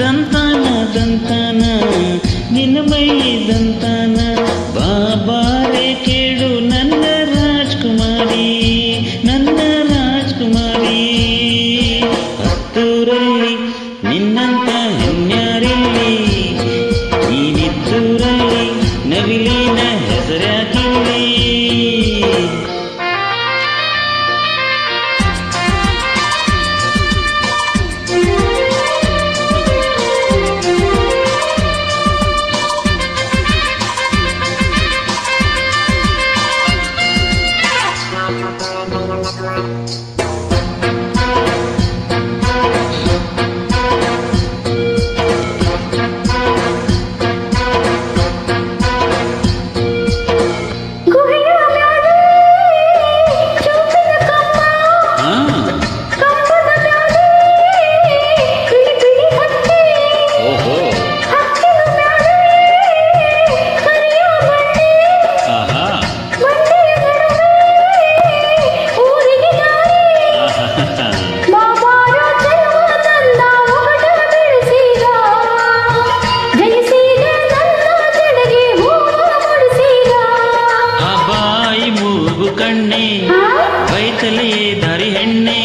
ದಂತಾನ ದಂತಾನ ನಿನ್ನ ಮೈ ದಂತಾನ ಬಾಬಾರೆ ಕೇಳು ನನ್ನ ರಾಜ್ಕುಮಾರಿ ನನ್ನ ರಾಜ್ಕುಮಾರಿ ಹತ್ತೂರಲ್ಲಿ ನಿನ್ನಂತ ಹೆಣ್ಯಾರಿಲ್ಲಿ ನೀನಿದ್ದೂರಲ್ಲಿ ನವಿಲಿನ ಹೆಸರ್ಯಾಕಿಲ್ಲಿ ಕಣ್ಣೆ ಬೈತಲೇ ದಾರಿ ಹೆಣ್ಣೆ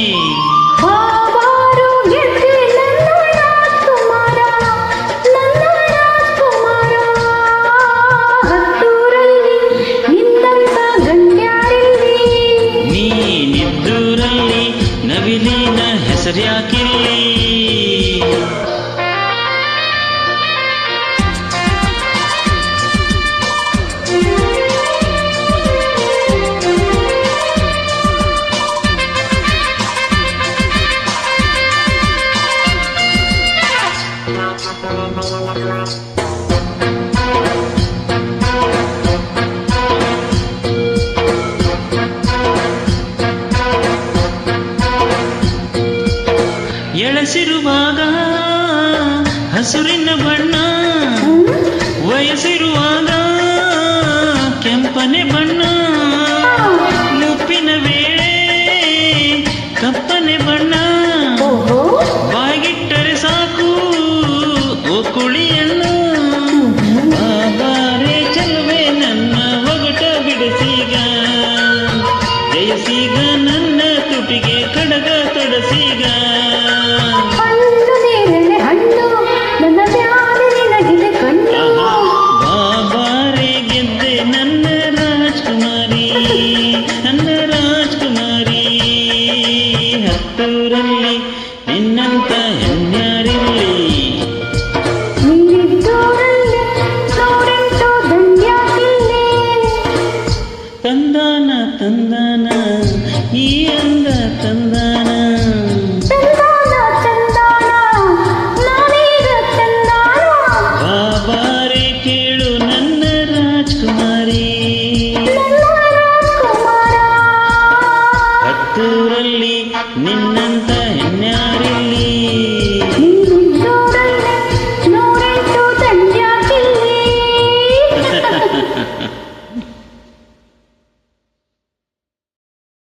ನೀನಿದ್ದೂರಲ್ಲಿ ನವಿಲಿನ ಹೆಸರ್ಯಾಕಿಲ್ಲಿ ಎಳಸಿರುವಾಗ ಹಸುರಿನ ಬಣ್ಣ ವಯಸ್ಸಿರುವಾಗ ಕೆಂಪನೆ ಬಣ್ಣ ಮುಪ್ಪಿನ ವೇಳೆ ಕಪ್ಪನೆ ಬಣ್ಣ ಬಾಗಿಟ್ಟರೆ ಸಾಕು ಓ ಕುಳಿಯನ್ನು ಬಾಬಾರೆ ಚಲುವೆ ನನ್ನ ಒಗಟ ಬಿಡಿಸೀಗ ಜಯಿಸೀಗ ನನ್ನ ತುಟಿಗೆ ಕಡಗ ತೊಡಸೀಗ ಬಾಬಾರೆ ಗೆದ್ದೆ ನನ್ನ ರಾಜ್ಕುಮಾರಿ ನನ್ನ ರಾಜ್ಕುಮಾರಿ ಹತ್ತೂರಲ್ಲಿ ನಿನ್ನಂತ ಹೆಣ್ಯಾರಿಲ್ಲಿ ತಂದಾನ ತಂದಾನ ಈ ಅಂದ ತಂದಾನ ಬಾಬಾರೆ ಕೇಳು ನನ್ನ ರಾಜ್ಕುಮಾರಿ ಹತ್ತೂರಲ್ಲಿ ನಿನ್ನಂತ ಹೆಣ್ಯಾರಿಲ್ಲ